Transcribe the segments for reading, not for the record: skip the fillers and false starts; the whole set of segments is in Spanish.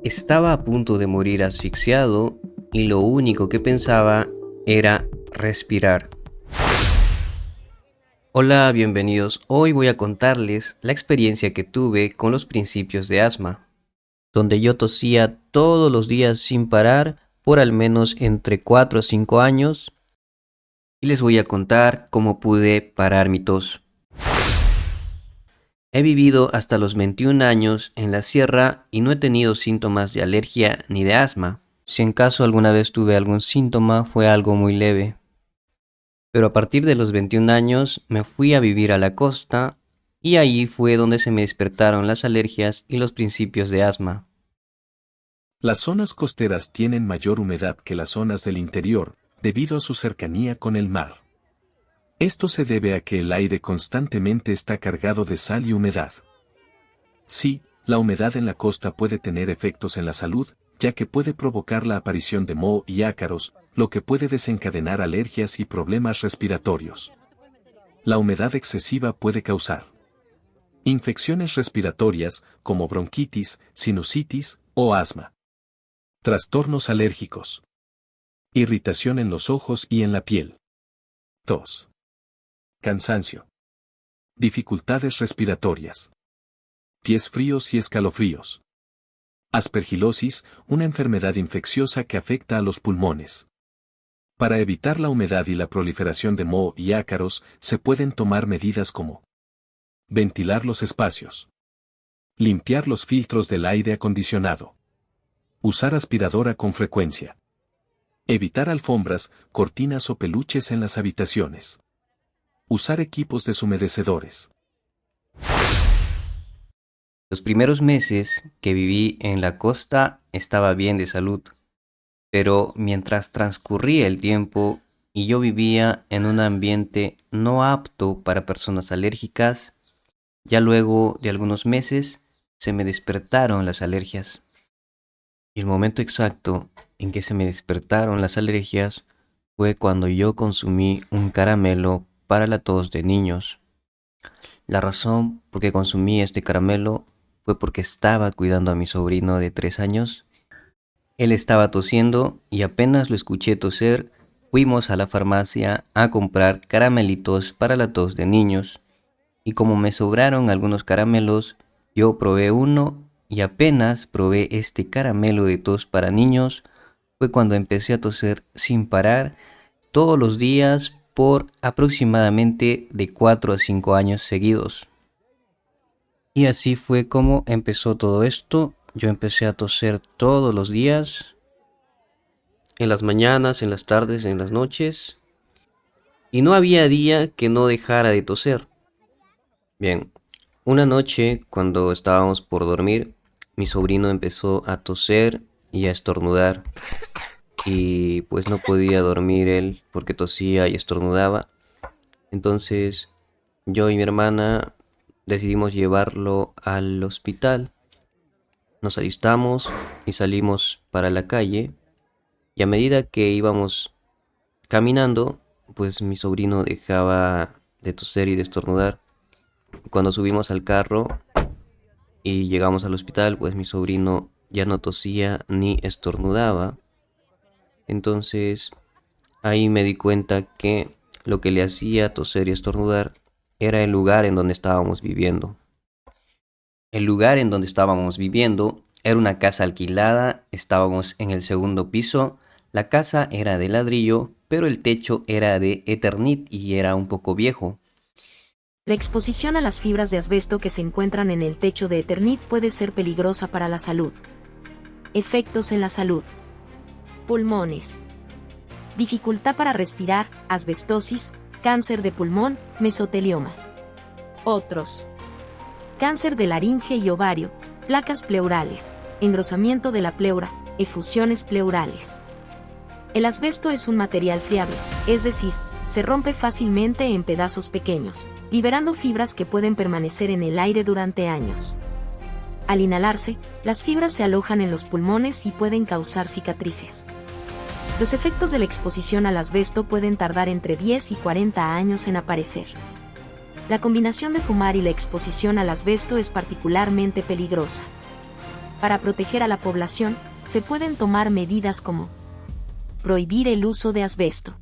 Estaba a punto de morir asfixiado y lo único que pensaba era respirar. Hola, bienvenidos. Hoy voy a contarles la experiencia que tuve con los principios de asma, donde yo tosía todos los días sin parar por al menos entre 4 a 5 años y les voy a contar cómo pude parar mi tos. He vivido hasta los 21 años en la sierra y no he tenido síntomas de alergia ni de asma. Si en caso alguna vez tuve algún síntoma, fue algo muy leve. Pero a partir de los 21 años me fui a vivir a la costa y allí fue donde se me despertaron las alergias y los principios de asma. Las zonas costeras tienen mayor humedad que las zonas del interior, debido a su cercanía con el mar. Esto se debe a que el aire constantemente está cargado de sal y humedad. Sí, la humedad en la costa puede tener efectos en la salud, ya que puede provocar la aparición de moho y ácaros, lo que puede desencadenar alergias y problemas respiratorios. La humedad excesiva puede causar infecciones respiratorias, como bronquitis, sinusitis o asma. Trastornos alérgicos. Irritación en los ojos y en la piel. Tos. Cansancio. Dificultades respiratorias. Pies fríos y escalofríos. Aspergilosis, una enfermedad infecciosa que afecta a los pulmones. Para evitar la humedad y la proliferación de moho y ácaros, se pueden tomar medidas como ventilar los espacios, limpiar los filtros del aire acondicionado, usar aspiradora con frecuencia, evitar alfombras, cortinas o peluches en las habitaciones. Usar equipos deshumedecedores. Los primeros meses que viví en la costa estaba bien de salud, pero mientras transcurría el tiempo y yo vivía en un ambiente no apto para personas alérgicas, ya luego de algunos meses se me despertaron las alergias. Y el momento exacto en que se me despertaron las alergias fue cuando yo consumí un caramelo para la tos de niños. La razón por que consumí este caramelo fue porque estaba cuidando a mi sobrino de 3 años. Él estaba tosiendo y apenas lo escuché toser, fuimos a la farmacia a comprar caramelitos para la tos de niños. Y como me sobraron algunos caramelos, yo probé uno y apenas probé este caramelo de tos para niños, fue cuando empecé a toser sin parar todos los días por aproximadamente de 4 a 5 años seguidos. Y así fue como empezó todo esto. Yo empecé a toser todos los días, en las mañanas, en las tardes, en las noches, y no había día que no dejara de toser. Bien, una noche cuando estábamos por dormir, mi sobrino empezó a toser y a estornudar. Y pues no podía dormir él porque tosía y estornudaba. Entonces yo y mi hermana decidimos llevarlo al hospital. Nos alistamos y salimos para la calle. Y a medida que íbamos caminando, pues mi sobrino dejaba de toser y de estornudar. Y cuando subimos al carro y llegamos al hospital, pues mi sobrino ya no tosía ni estornudaba. Entonces ahí me di cuenta que lo que le hacía toser y estornudar era el lugar en donde estábamos viviendo. El lugar en donde estábamos viviendo era una casa alquilada, estábamos en el segundo piso, la casa era de ladrillo, pero el techo era de Eternit y era un poco viejo. La exposición a las fibras de asbesto que se encuentran en el techo de Eternit puede ser peligrosa para la salud. Efectos en la salud. Pulmones. Dificultad para respirar, asbestosis, cáncer de pulmón, mesotelioma. Otros. Cáncer de laringe y ovario, placas pleurales, engrosamiento de la pleura, efusiones pleurales. El asbesto es un material friable, es decir, se rompe fácilmente en pedazos pequeños, liberando fibras que pueden permanecer en el aire durante años. Al inhalarse, las fibras se alojan en los pulmones y pueden causar cicatrices. Los efectos de la exposición al asbesto pueden tardar entre 10 y 40 años en aparecer. La combinación de fumar y la exposición al asbesto es particularmente peligrosa. Para proteger a la población, se pueden tomar medidas como prohibir el uso de asbesto.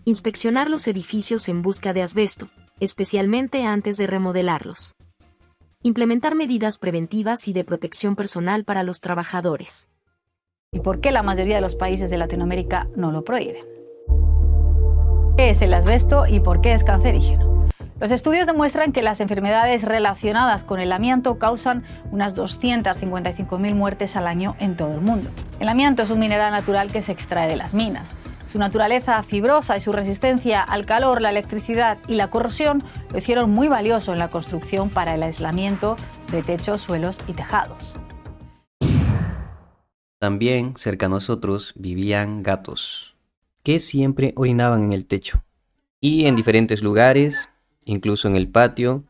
Inspeccionar los edificios en busca de asbesto, especialmente antes de remodelarlos. Implementar medidas preventivas y de protección personal para los trabajadores. ¿Y por qué la mayoría de los países de Latinoamérica no lo prohíben? ¿Qué es el asbesto y por qué es cancerígeno? Los estudios demuestran que las enfermedades relacionadas con el amianto causan unas 255.000 muertes al año en todo el mundo. El amianto es un mineral natural que se extrae de las minas. Su naturaleza fibrosa y su resistencia al calor, la electricidad y la corrosión lo hicieron muy valioso en la construcción para el aislamiento de techos, suelos y tejados. También cerca a nosotros vivían gatos, que siempre orinaban en el techo y en diferentes lugares, incluso en el patio,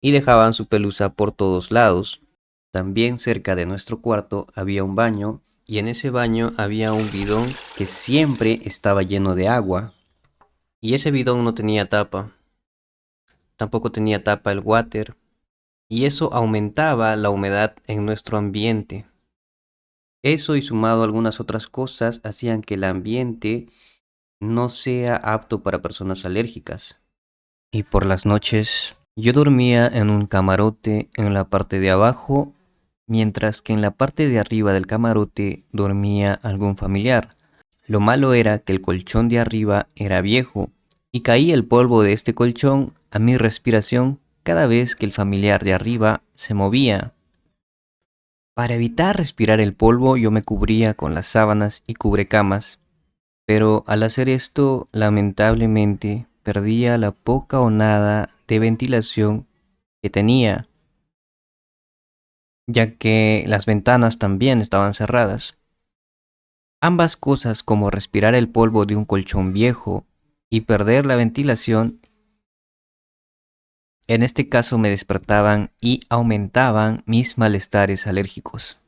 y dejaban su pelusa por todos lados. También cerca de nuestro cuarto había un baño, y en ese baño había un bidón que siempre estaba lleno de agua, y ese bidón no tenía tapa. Tampoco tenía tapa el water, y eso aumentaba la humedad en nuestro ambiente. Eso y sumado a algunas otras cosas hacían que el ambiente no sea apto para personas alérgicas. Y por las noches yo dormía en un camarote en la parte de abajo, mientras que en la parte de arriba del camarote dormía algún familiar. Lo malo era que el colchón de arriba era viejo y caía el polvo de este colchón a mi respiración cada vez que el familiar de arriba se movía. Para evitar respirar el polvo yo me cubría con las sábanas y cubrecamas, pero al hacer esto lamentablemente perdía la poca o nada de ventilación que tenía, ya que las ventanas también estaban cerradas. Ambas cosas, como respirar el polvo de un colchón viejo y perder la ventilación, en este caso me despertaban y aumentaban mis malestares alérgicos.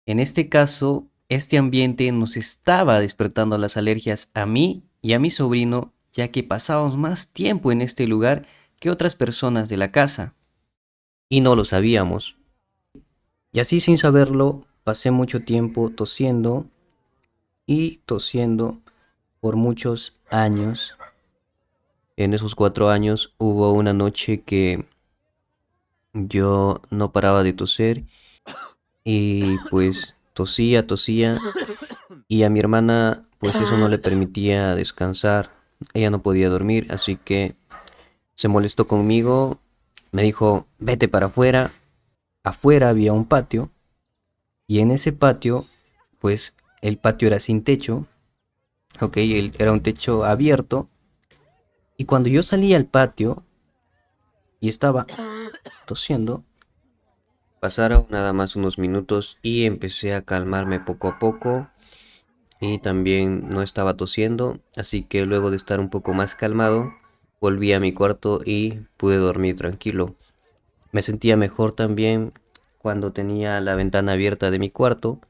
En este caso, este ambiente nos estaba despertando las alergias a mí y a mi sobrino, ya que pasábamos más tiempo en este lugar que otras personas de la casa. Y no lo sabíamos. Y así sin saberlo, pasé mucho tiempo tosiendo y tosiendo por muchos años. En esos 4 años hubo una noche que yo no paraba de toser y pues tosía y a mi hermana pues eso no le permitía descansar. Ella no podía dormir, así que se molestó conmigo, me dijo, vete para afuera. Afuera había un patio y en ese patio, pues el patio era sin techo, ok, era un techo abierto. Y cuando yo salí al patio y estaba tosiendo, pasaron nada más unos minutos y empecé a calmarme poco a poco y también no estaba tosiendo, así que luego de estar un poco más calmado, volví a mi cuarto y pude dormir tranquilo. Me sentía mejor también cuando tenía la ventana abierta de mi cuarto.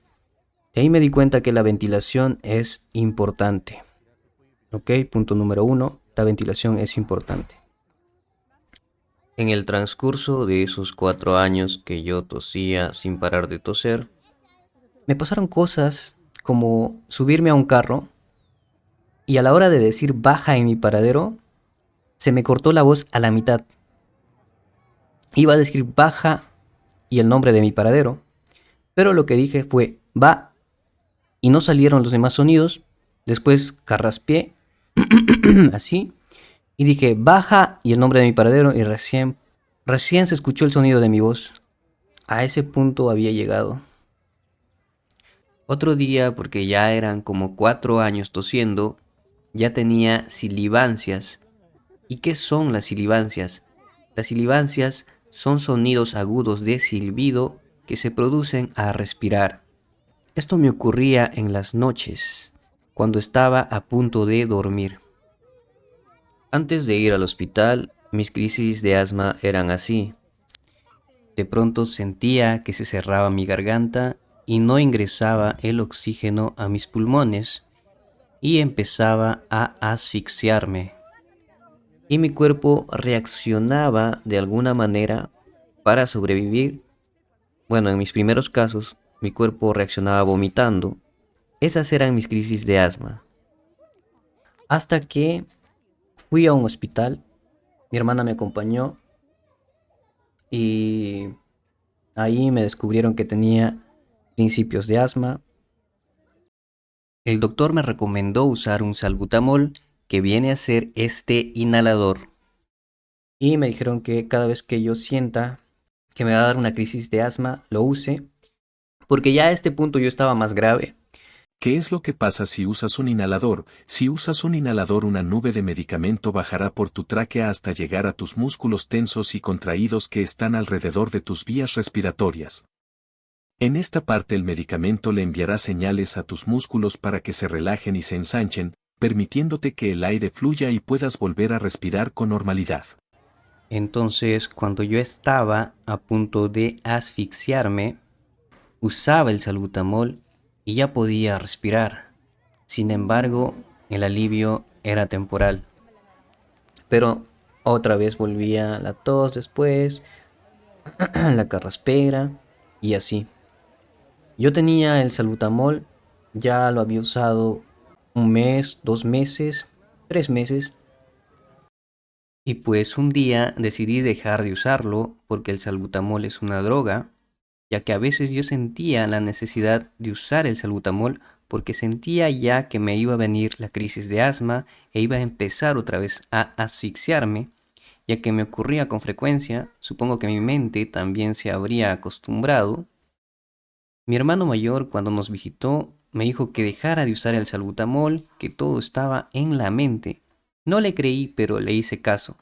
De ahí me di cuenta que la ventilación es importante. Ok, punto número 1, la ventilación es importante. En el transcurso de esos 4 años que yo tosía sin parar de toser, me pasaron cosas como subirme a un carro y a la hora de decir baja en mi paradero, se me cortó la voz a la mitad. Iba a decir baja y el nombre de mi paradero, pero lo que dije fue va y no salieron los demás sonidos. Después carraspeé así y dije baja y el nombre de mi paradero y recién se escuchó el sonido de mi voz. A ese punto había llegado. Otro día, porque ya eran como 4 años tosiendo, ya tenía silibancias. ¿Y qué son las silibancias? Las silibancias son sonidos agudos de silbido que se producen al respirar. Esto me ocurría en las noches, cuando estaba a punto de dormir. Antes de ir al hospital, mis crisis de asma eran así. De pronto sentía que se cerraba mi garganta y no ingresaba el oxígeno a mis pulmones y empezaba a asfixiarme. Y mi cuerpo reaccionaba de alguna manera para sobrevivir Bueno, en mis primeros casos, mi cuerpo reaccionaba vomitando. Esas eran mis crisis de asma. Hasta que fui a un hospital, mi hermana me acompañó y ahí me descubrieron que tenía principios de asma. El doctor me recomendó usar un salbutamol que viene a ser este inhalador. Y me dijeron que cada vez que yo sienta que me va a dar una crisis de asma, lo use, porque ya a este punto yo estaba más grave. ¿Qué es lo que pasa si usas un inhalador? Si usas un inhalador, una nube de medicamento bajará por tu tráquea hasta llegar a tus músculos tensos y contraídos que están alrededor de tus vías respiratorias. En esta parte el medicamento le enviará señales a tus músculos para que se relajen y se ensanchen, permitiéndote que el aire fluya y puedas volver a respirar con normalidad. Entonces, cuando yo estaba a punto de asfixiarme, usaba el salbutamol y ya podía respirar. Sin embargo, el alivio era temporal. Pero otra vez volvía la tos después, la carraspera y así. Yo tenía el salbutamol, ya lo había usado un mes, 2 meses, 3 meses. Y pues un día decidí dejar de usarlo porque el salbutamol es una droga, ya que a veces yo sentía la necesidad de usar el salbutamol porque sentía ya que me iba a venir la crisis de asma e iba a empezar otra vez a asfixiarme, ya que me ocurría con frecuencia. Supongo que mi mente también se habría acostumbrado. Mi hermano mayor, cuando nos visitó, me dijo que dejara de usar el salbutamol, que todo estaba en la mente. No le creí, pero le hice caso.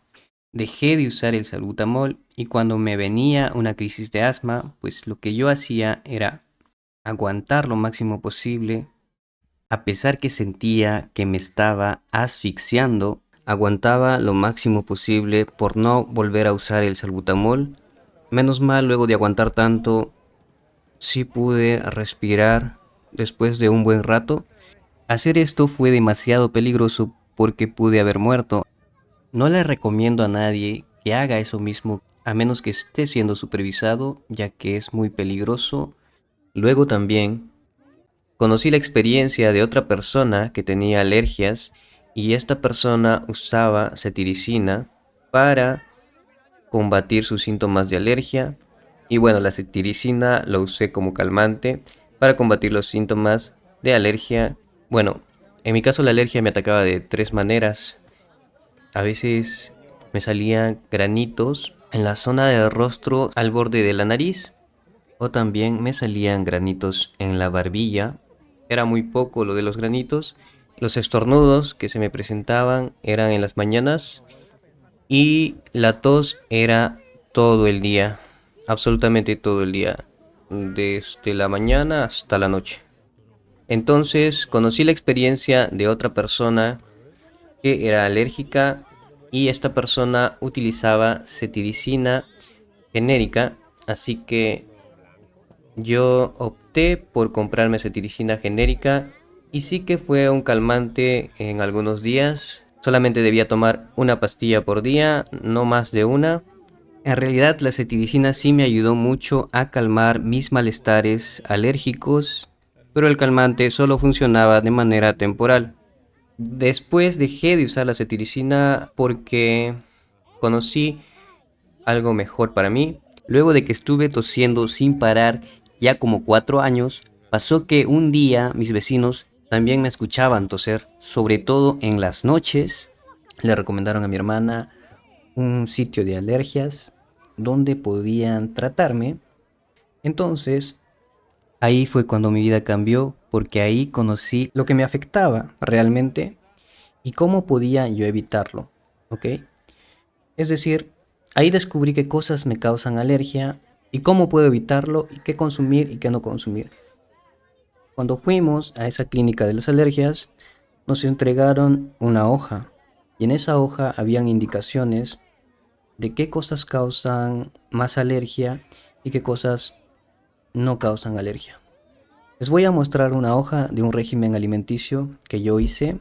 Dejé de usar el salbutamol y cuando me venía una crisis de asma, pues lo que yo hacía era aguantar lo máximo posible. A pesar que sentía que me estaba asfixiando, aguantaba lo máximo posible por no volver a usar el salbutamol. Menos mal, luego de aguantar tanto, sí pude respirar después de un buen rato. Hacer esto fue demasiado peligroso porque pude haber muerto. No le recomiendo a nadie que haga eso mismo a menos que esté siendo supervisado, ya que es muy peligroso. Luego también conocí la experiencia de otra persona que tenía alergias y esta persona usaba cetiricina para combatir sus síntomas de alergia. Y bueno, la cetiricina lo usé como calmante para combatir los síntomas de alergia. Bueno, en mi caso la alergia me atacaba de 3 maneras. A veces me salían granitos en la zona del rostro al borde de la nariz, o también me salían granitos en la barbilla. Era muy poco lo de los granitos. Los estornudos que se me presentaban eran en las mañanas y la tos era todo el día, absolutamente todo el día, desde la mañana hasta la noche. Entonces conocí la experiencia de otra persona que era alérgica y esta persona utilizaba cetiricina genérica, así que yo opté por comprarme cetiricina genérica y sí que fue un calmante en algunos días. Solamente debía tomar una pastilla por día, no más de una. En realidad la cetiricina sí me ayudó mucho a calmar mis malestares alérgicos, pero el calmante solo funcionaba de manera temporal. Después dejé de usar la cetiricina porque conocí algo mejor para mí. Luego de que estuve tosiendo sin parar ya como 4 años, pasó que un día mis vecinos también me escuchaban toser, sobre todo en las noches. Le recomendaron a mi hermana un sitio de alergias donde podían tratarme. Entonces, ahí fue cuando mi vida cambió, porque ahí conocí lo que me afectaba realmente y cómo podía yo evitarlo, ¿ok? Es decir, ahí descubrí qué cosas me causan alergia y cómo puedo evitarlo y qué consumir y qué no consumir. Cuando fuimos a esa clínica de las alergias, nos entregaron una hoja y en esa hoja habían indicaciones de qué cosas causan más alergia y qué cosas no causan alergia. Les voy a mostrar una hoja de un régimen alimenticio que yo hice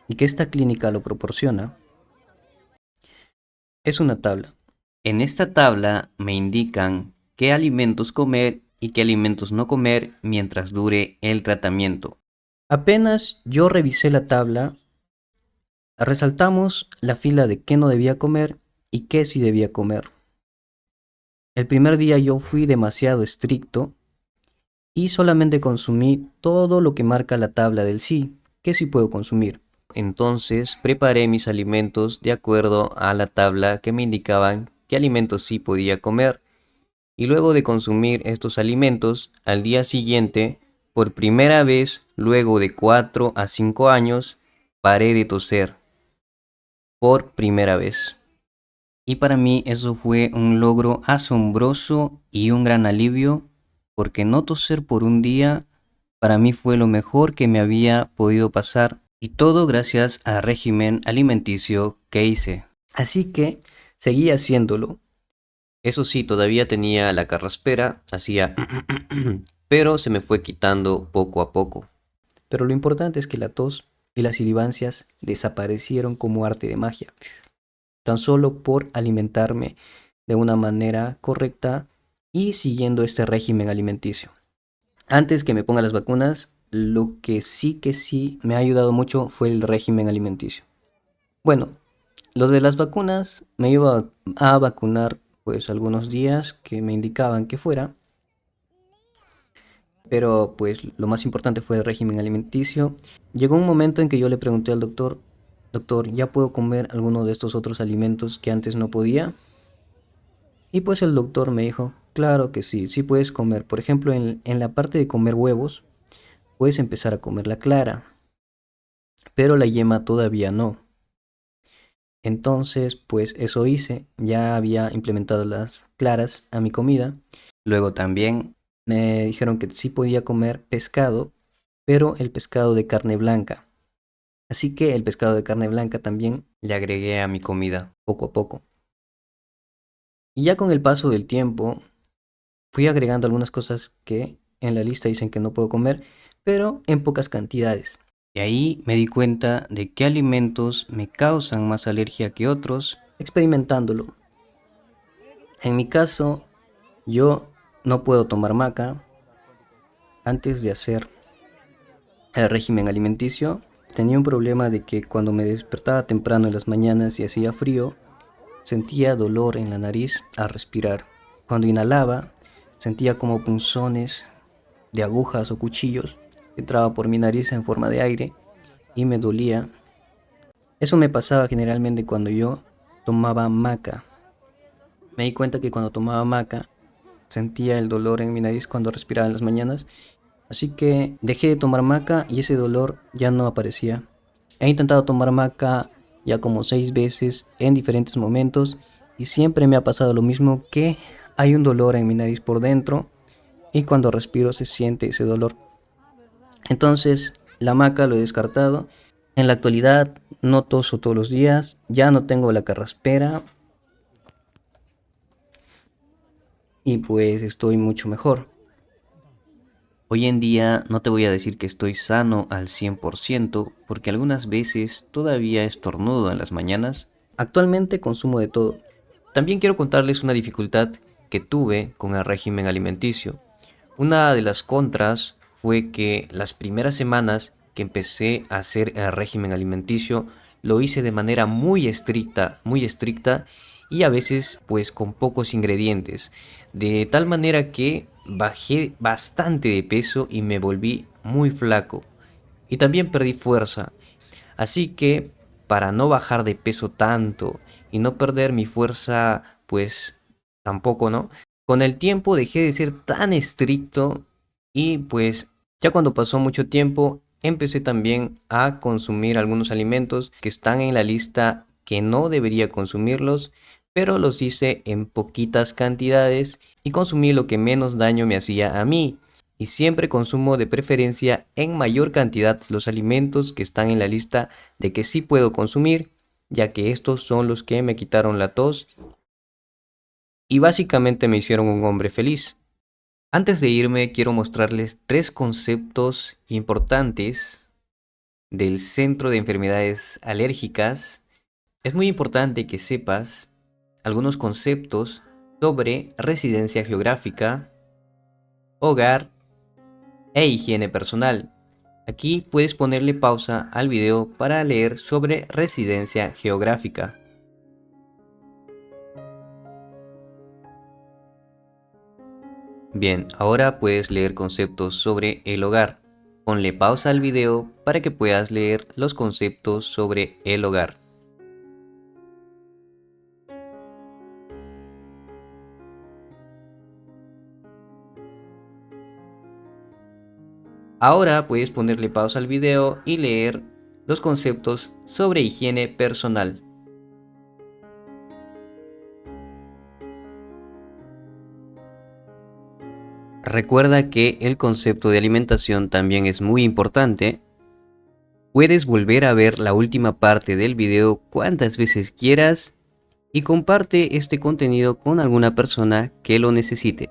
y que esta clínica lo proporciona. Es una tabla. En esta tabla me indican qué alimentos comer y qué alimentos no comer mientras dure el tratamiento. Apenas yo revisé la tabla, resaltamos la fila de qué no debía comer y qué sí debía comer. El primer día yo fui demasiado estricto y solamente consumí todo lo que marca la tabla del sí, que sí puedo consumir. Entonces preparé mis alimentos de acuerdo a la tabla que me indicaban qué alimentos sí podía comer. Y luego de consumir estos alimentos, al día siguiente, por primera vez, luego de 4 a 5 años, paré de toser. Por primera vez. Y para mí eso fue un logro asombroso y un gran alivio, porque no toser por un día para mí fue lo mejor que me había podido pasar, y todo gracias al régimen alimenticio que hice. Así que seguí haciéndolo. Eso sí, todavía tenía la carraspera, hacía pero se me fue quitando poco a poco. Pero lo importante es que la tos y las silivancias desaparecieron como arte de magia, tan solo por alimentarme de una manera correcta y siguiendo este régimen alimenticio. Antes que me ponga las vacunas, lo que sí me ha ayudado mucho fue el régimen alimenticio. Bueno, lo de las vacunas me iba a vacunar pues algunos días que me indicaban que fuera, pero pues lo más importante fue el régimen alimenticio. Llegó un momento en que yo le pregunté al doctor, doctor, ¿ya puedo comer alguno de estos otros alimentos que antes no podía? Y pues el doctor me dijo, claro que sí, sí puedes comer. Por ejemplo, en la parte de comer huevos, puedes empezar a comer la clara, pero la yema todavía no. Entonces, pues eso hice, ya había implementado las claras a mi comida. Luego también me dijeron que sí podía comer pescado, pero el pescado de carne blanca. Así que el pescado de carne blanca también le agregué a mi comida, poco a poco. Y ya con el paso del tiempo, fui agregando algunas cosas que en la lista dicen que no puedo comer, pero en pocas cantidades. Y ahí me di cuenta de qué alimentos me causan más alergia que otros, experimentándolo. En mi caso, yo no puedo tomar maca. Antes de hacer el régimen alimenticio, tenía un problema de que cuando me despertaba temprano en las mañanas y hacía frío, sentía dolor en la nariz al respirar. Cuando inhalaba, sentía como punzones de agujas o cuchillos que entraba por mi nariz en forma de aire y me dolía. Eso me pasaba generalmente cuando yo tomaba maca. Me di cuenta que cuando tomaba maca sentía el dolor en mi nariz cuando respiraba en las mañanas, así que dejé de tomar maca y ese dolor ya no aparecía. He intentado tomar maca ya como 6 veces en diferentes momentos y siempre me ha pasado lo mismo, que hay un dolor en mi nariz por dentro y cuando respiro se siente ese dolor. Entonces la maca lo he descartado. En la actualidad no toso todos los días, ya no tengo la carraspera y pues estoy mucho mejor. Hoy en día no te voy a decir que estoy sano al 100% porque algunas veces todavía estornudo en las mañanas. Actualmente consumo de todo. También quiero contarles una dificultad que tuve con el régimen alimenticio. Una de las contras fue que las primeras semanas que empecé a hacer el régimen alimenticio lo hice de manera muy estricta y a veces pues con pocos ingredientes, de tal manera que bajé bastante de peso y me volví muy flaco y también perdí fuerza. Así que para no bajar de peso tanto y no perder mi fuerza pues tampoco, ¿no? Con el tiempo dejé de ser tan estricto y pues ya cuando pasó mucho tiempo empecé también a consumir algunos alimentos que están en la lista que no debería consumirlos, pero los hice en poquitas cantidades y consumí lo que menos daño me hacía a mí. Y siempre consumo de preferencia en mayor cantidad los alimentos que están en la lista de que sí puedo consumir, ya que estos son los que me quitaron la tos y básicamente me hicieron un hombre feliz. Antes de irme, quiero mostrarles 3 conceptos importantes del Centro de Enfermedades Alérgicas. Es muy importante que sepas algunos conceptos sobre residencia geográfica, hogar e higiene personal. Aquí puedes ponerle pausa al video para leer sobre residencia geográfica. Bien, ahora puedes leer conceptos sobre el hogar. Ponle pausa al video para que puedas leer los conceptos sobre el hogar. Ahora puedes ponerle pausa al video y leer los conceptos sobre higiene personal. Recuerda que el concepto de alimentación también es muy importante. Puedes volver a ver la última parte del video cuantas veces quieras y comparte este contenido con alguna persona que lo necesite.